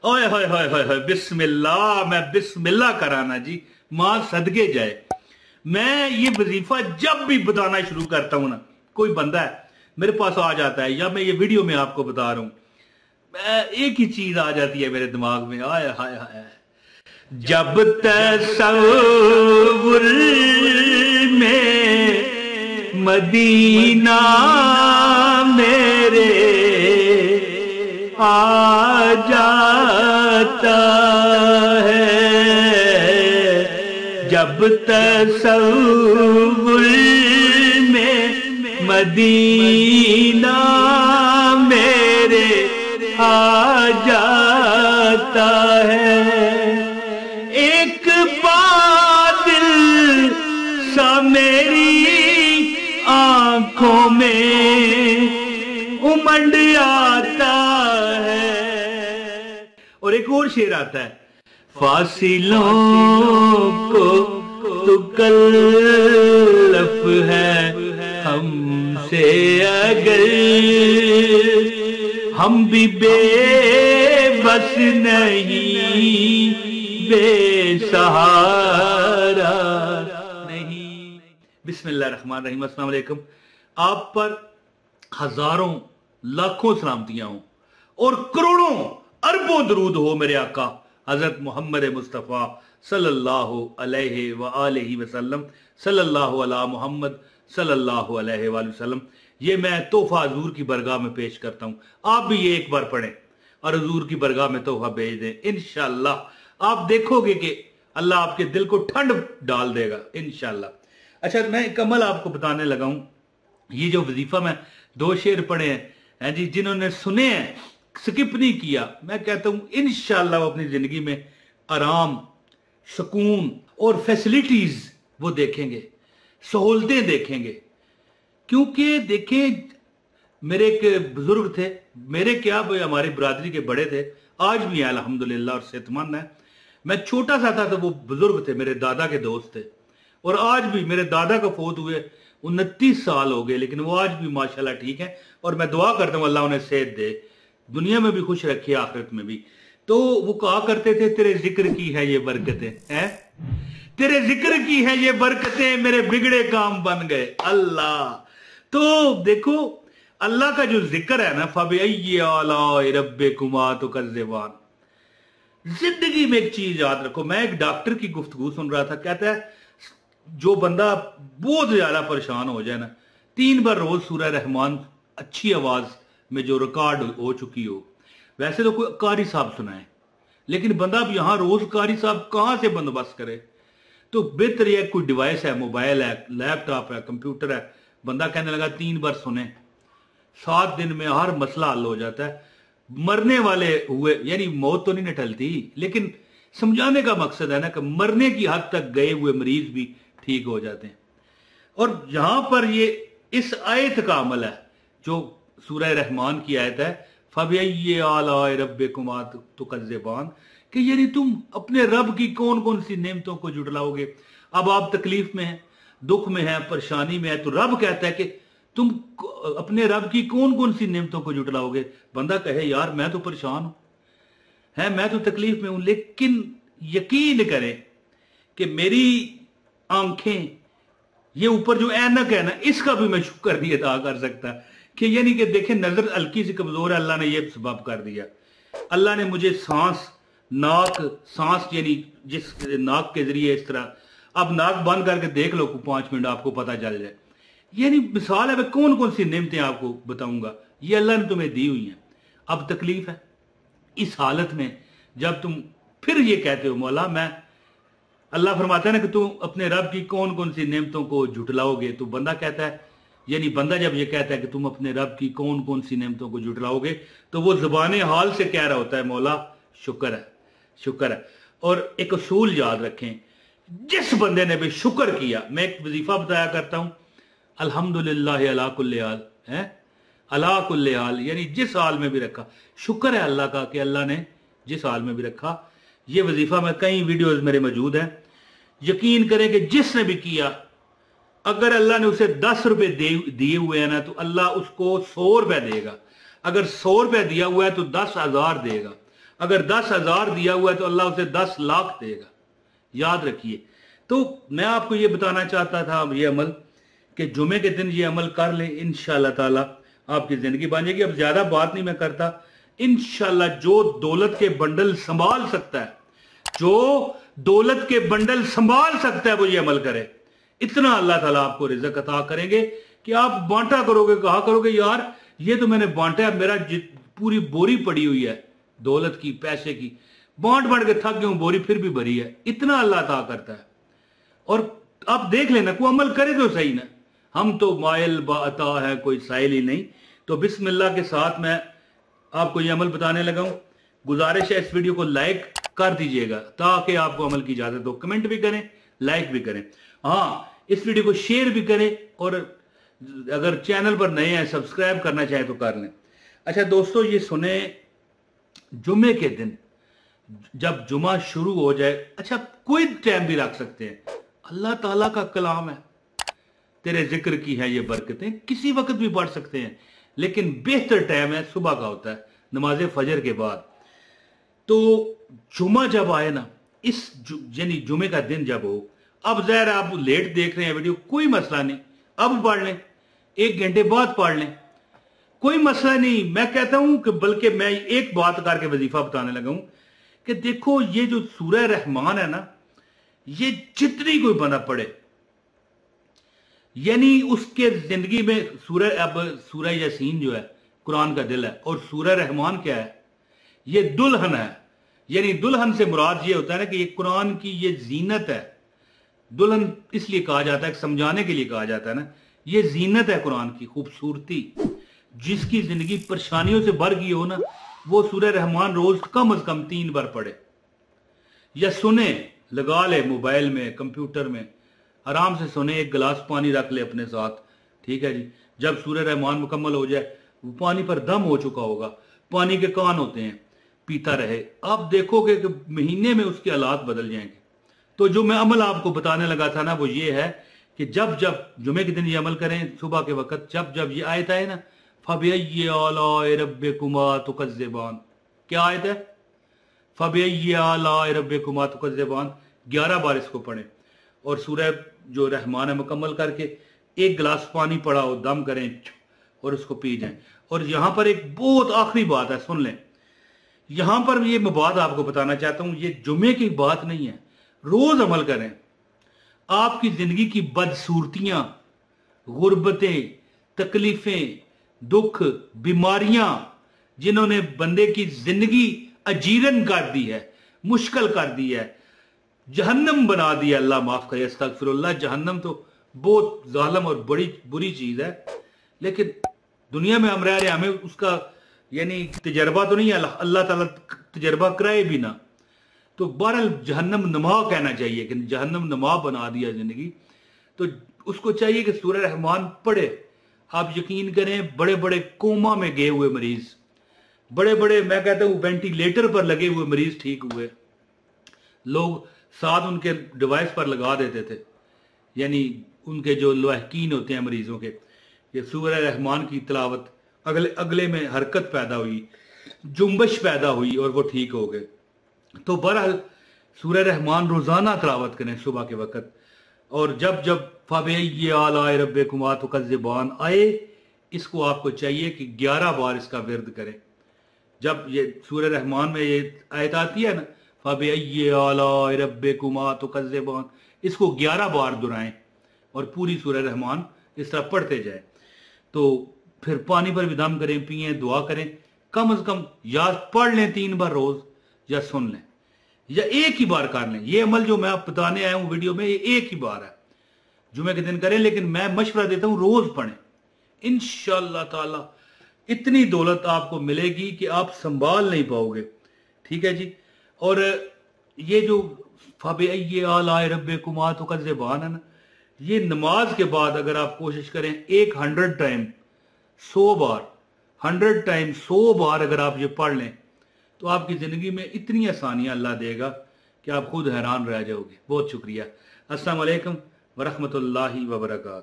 ओए होए होए होए होए, बिस्मिल्लाह, मैं बिस्मिल्लाह कराना जी, मां सदके जाए। मैं ये वजीफा जब भी बताना शुरू करता हूं ना, कोई बंदा है मेरे पास आ जाता है, या मैं ये वीडियो में आपको बता रहा हूं, एक ही चीज आ जाती है मेरे दिमाग में, आय हाय हाय, जब तसव्वुर में मदीना मेरे आ जाता है, जब तसव्वुर में मदीना मेरे आ जाता है, एक बादल सा मेरी आंखों में उमड़ आता है। और एक और शेर आता है, फासिलों को तुकल्लफ है हमसे अगर, हम भी बेबस नहीं, बेसहारा नहीं। बिस्मिल्लाहिर्रहमानिर्रहीम। अस्सलाम वालेकुम। आप पर हजारों लाखों सलामतियां हो और करोड़ों अरबों दरूद हो मेरे आका हजरत मोहम्मद मुस्तफ़ा सल्लल्लाहु अलैहि व आलिहि वसल्लम, सल्लल्लाहु अला मोहम्मद सल्लल्लाहु अलैहि वसल्लम। ये मैं तोहफा हजूर की बरगाह में पेश करता हूं। आप भी ये एक बार पढ़ें और हजूर की बरगाह में तोहफा भेज दें। इंशाअल्लाह आप देखोगे कि अल्लाह आपके दिल को ठंड डाल देगा इंशाअल्लाह। अच्छा, मैं एक अमल आपको बताने लगा हूं। ये जो वजीफा में 2 शेर पढ़े हैं जी, जिन्होंने सुने हैं, स्किप नहीं किया, मैं कहता हूं इंशाअल्लाह वो अपनी जिंदगी में आराम, सुकून और फैसिलिटीज वो देखेंगे, सहूलतें देखेंगे। क्योंकि देखें, मेरे एक बुजुर्ग थे, मेरे क्या भाई हमारी बरादरी के बड़े थे, आज भी हैं अल्हम्दुलिल्लाह और सेहतमंद है। मैं छोटा सा था तो वो बुजुर्ग थे, मेरे दादा के दोस्त थे, और आज भी मेरे दादा का फोत हुए 29 साल हो गए, लेकिन वो आज भी माशाल्लाह ठीक है। और मैं दुआ करता हूँ अल्लाह उन्हें सेहत दे, दुनिया में भी खुश रखे, आखिरत में भी। तो वो कहा करते थे, तेरे जिक्र की है ये बरकतें, हैं तेरे जिक्र की है ये बरकतें, मेरे बिगड़े काम बन गए अल्लाह। तो देखो, अल्लाह का जो जिक्र है ना, फबिअय्यि आलाइ रब्बिकुमा तुकज़्ज़िबान। जिंदगी में एक चीज याद रखो। मैं एक डॉक्टर की गुफ्तगू सुन रहा था, कहता है जो बंदा बहुत ज्यादा परेशान हो जाए ना, 3 बार रोज सूरह रहमान अच्छी आवाज में जो रिकॉर्ड हो चुकी हो, वैसे तो कोई कारी साहब सुनाए, लेकिन बंदा अब यहां रोज कारी साहब कहां से बंदोबस्त करे, तो बेहतर यह कोई डिवाइस है, मोबाइल है, लैपटॉप है, कंप्यूटर है, बंदा कहने लगा 3 बार सुने, 7 दिन में हर मसला हल हो जाता है। मरने वाले हुए, यानी मौत तो नहीं निकलती, लेकिन समझाने का मकसद है ना कि मरने की हद तक गए हुए मरीज भी ठीक हो जाते हैं। और यहां पर ये इस आयत का अमल है जो सूरह रहमान की आयत है, फबिअय्यि आलाइ रब्बिकुमा तुकज़्ज़िबान, कि यानी तुम अपने रब की कौन कौन सी नेमतों को जुटलाओगे। अब आप तकलीफ में हैं, दुख में है, परेशानी में है, तो रब कहता है कि तुम अपने रब की कौन कौन सी नेमतों को जुटलाओगे। बंदा कहे यार मैं तो परेशान हूं, है मैं तो तकलीफ में हूं, लेकिन यकीन करें कि मेरी आंखें, ये ऊपर जो ऐनक है ना, इसका भी मैं शुक्र नहीं अदा कर सकता, कि यानी कि देखें नजर हल्की सी कमजोर है, अल्लाह ने ये सबब कर दिया। अल्लाह ने मुझे सांस, सांस यानी जिस नाक के जरिए इस तरह, अब नाक बंद करके देख लो 5 मिनट, आपको पता चल जाए। यानी मिसाल है, मैं कौन कौन सी नेमतें आपको बताऊंगा, ये अल्लाह ने तुम्हें दी हुई हैं। अब तकलीफ है, इस हालत में जब तुम फिर ये कहते हो मौला मैं, अल्लाह फरमाता है ना कि तुम अपने रब की कौन कौन सी नेमतों को झुटलाओगे, तो बंदा कहता है, यानी बंदा जब ये कहता है कि तुम अपने रब की कौन कौन सी नेमतों को झुटलाओगे, तो वो ज़बाने हाल से कह रहा होता है मौला शुक्र है, शुक्र है। और एक असूल याद रखें, जिस बंदे ने भी शुक्र किया, मैं एक वजीफा बताया करता हूं, अल्हम्दुलिल्लाह अला कुल्ले हाल, है अला कुल्ले हाल, यानी जिस हाल में भी रखा शुक्र है अल्लाह का कि अल्लाह ने जिस हाल में भी रखा। ये वजीफा में कई वीडियोस मेरे मौजूद हैं, यकीन करें कि जिसने भी किया, अगर अल्लाह ने उसे 10 रुपए दिए हुए हैं ना, तो अल्लाह उसको 100 रुपए देगा। अगर 100 रुपए दिया हुआ है तो 10,000 देगा। अगर 10,000 दिया हुआ है तो अल्लाह उसे 10 लाख देगा, याद रखिए। तो मैं आपको ये बताना चाहता था अब ये अमल कि जुमे के दिन ये अमल कर लें, इंशाअल्लाह ताला आपकी जिंदगी बन जाएगी। अब ज्यादा बात नहीं मैं करता, इंशाअल्लाह जो दौलत के बंडल संभाल सकता है, जो दौलत के बंडल संभाल सकता है वो ये अमल करे। इतना अल्लाह ताला आपको रिज़्क़ अता करेंगे कि आप बांटा करोगे, कहा करोगे यार ये तो मैंने बांटा, मेरा पूरी बोरी पड़ी हुई है दौलत की, पैसे की, बांट बांट के थक गया हूं, बोरी फिर भी भरी है। इतना अल्लाह अता करता है। और आप देख लेना, कोई अमल करे तो सही ना, हम तो मायल बाता है, कोई साइल ही नहीं। तो बिस्मिल्लाह के साथ मैं आपको ये अमल बताने लगा हूं। गुजारिश है इस वीडियो को लाइक कर दीजिएगा ताकि आपको अमल की इजाजत हो। कमेंट भी करें, लाइक भी करें, हाँ इस वीडियो को शेयर भी करें, और अगर चैनल पर नए हैं सब्सक्राइब करना चाहे तो कर लें। अच्छा दोस्तों, ये सुने, जुमे के दिन जब जुमा शुरू हो जाए, अच्छा कोई टाइम भी रख सकते हैं, अल्लाह ताला का कलाम है, तेरे जिक्र की है ये बरकतें, किसी वक्त भी पढ़ सकते हैं, लेकिन बेहतर टाइम है सुबह का होता है, नमाज फजर के बाद। तो जुमा जब आए ना, इस यानी जुमे का दिन जब हो, अब ज़ाहिर आप लेट देख रहे हैं वीडियो, कोई मसला नहीं, अब पढ़ लें, 1 घंटे बाद पढ़ लें, कोई मसला नहीं। मैं कहता हूं कि बल्कि मैं एक बात करके वजीफा बताने लगा हूं कि देखो ये जो सूरह रहमान है ना, ये जितनी कोई बंदा पढ़े, यानी उसके जिंदगी में सूरह यासीन जो है कुरान का दिल है, और सूरह रहमान क्या है, ये दुल्हन है। यानी दुल्हन से मुराद ये होता है ना कि ये कुरान की ये जीनत है। दुल्हन इसलिए कहा जाता है, समझाने के लिए कहा जाता है ना, ये जीनत है कुरान की, खूबसूरती। जिसकी जिंदगी परेशानियों से भर गई हो ना, वो सूरह रहमान रोज कम से कम 3 बार पढ़े या सुने, लगा ले मोबाइल में, कंप्यूटर में, आराम से सुने, एक गिलास पानी रख ले अपने साथ, ठीक है जी। जब सूरह रहमान मुकम्मल हो जाए, वो पानी पर दम हो चुका होगा, पानी के कान होते हैं, पीता रहे, आप देखोगे कि महीने में उसके हालात बदल जाएंगे। तो जो मैं अमल आपको बताने लगा था ना, वो ये है कि जब जब जुमे के दिन ये अमल करें, सुबह के वक्त जब जब ये आयत है ना, फबिय्यि आलाए रब्बिकुमा तुकज़्ज़िबान, क्या आयत है, फबिय्यि आलाए रब्बिकुमा तुकज़्ज़िबान, 11 बार इसको पढ़ें, और सूरह जो रहमान है मुकम्मल करके 1 गिलास पानी पड़ाओ, दम करें और उसको पी जाएं। और यहां पर एक बहुत आखिरी बात है, सुन लें, यहां पर ये मैं बात आपको बताना चाहता हूं, ये जुमे की बात नहीं है, रोज अमल करें। आपकी जिंदगी की बदसूरतियां, गुर्बतें, तकलीफें, दुख, बीमारियां, जिन्होंने बंदे की जिंदगी अजीरन कर दी है, मुश्किल कर दी है, जहन्नम बना दिया, अल्लाह माफ करे, अस्तगफिरुल्लाह। जहन्नम तो बहुत जालिम और बड़ी बुरी चीज है, लेकिन दुनिया में हम रह रहे हैं, हमें उसका यानी तजर्बा तो नहीं है, अल्लाह ताला तजर्बा कराए भी ना। तो बहरहाल जहन्नम नमा कहना चाहिए कि जहन्नम नमा बना दिया जिंदगी। तो उसको चाहिए कि सूरह रहमान पढ़े। आप यकीन करें, बड़े बड़े कोमा में गए हुए मरीज, बड़े बड़े मैं कहता हूं वेंटिलेटर पर लगे हुए मरीज ठीक हुए, लोग साथ उनके डिवाइस पर लगा देते थे, यानी उनके जो लवाहकीन होते हैं मरीजों के, ये सूरह रहमान की तिलावत, अगले में हरकत पैदा हुई, जुम्बश पैदा हुई और वो ठीक हो गए। तो बहरहाल सूरह रहमान रोजाना तिलावत करें सुबह के वक्त, और जब जब फबिय्यि आलाए रब्बिकुमा तुकज़्ज़िबान आए, इसको आपको चाहिए कि 11 बार इसका विर्द करें। जब ये सूरह रहमान में ये आयत आती है ना, फबिय्यि आलाए रब्बिकुमा तुकज़्ज़िबान, इसको 11 बार दोहराएं और पूरी सूरह रहमान इस तरह पढ़ते जाए। तो फिर पानी पर भी दम करें, पिए, दुआ करें, कम से कम या पढ़ लें 3 बार रोज, या सुन लें, या एक ही बार कर लें। ये अमल जो मैं आप बताने आया हूं वीडियो में, ये एक ही बार है, जुमे के दिन करें, लेकिन मैं मशवरा देता हूं रोज पढ़ें। इंशाअल्लाह ताला इतनी दौलत आपको मिलेगी कि आप संभाल नहीं पाओगे, ठीक है जी। और ये जो फबिय्यि आलाए रब्बिकुमा तुकज़्ज़िबान है ना, ये नमाज के बाद अगर आप कोशिश करें 100 टाइम 100 बार 100 टाइम 100 बार अगर आप ये पढ़ लें, तो आपकी जिंदगी में इतनी आसानियां अल्लाह देगा कि आप खुद हैरान रह जाओगे। बहुत शुक्रिया। अस्सलाम वालेकुम वरहमतुल्लाहि वबरकातुहू।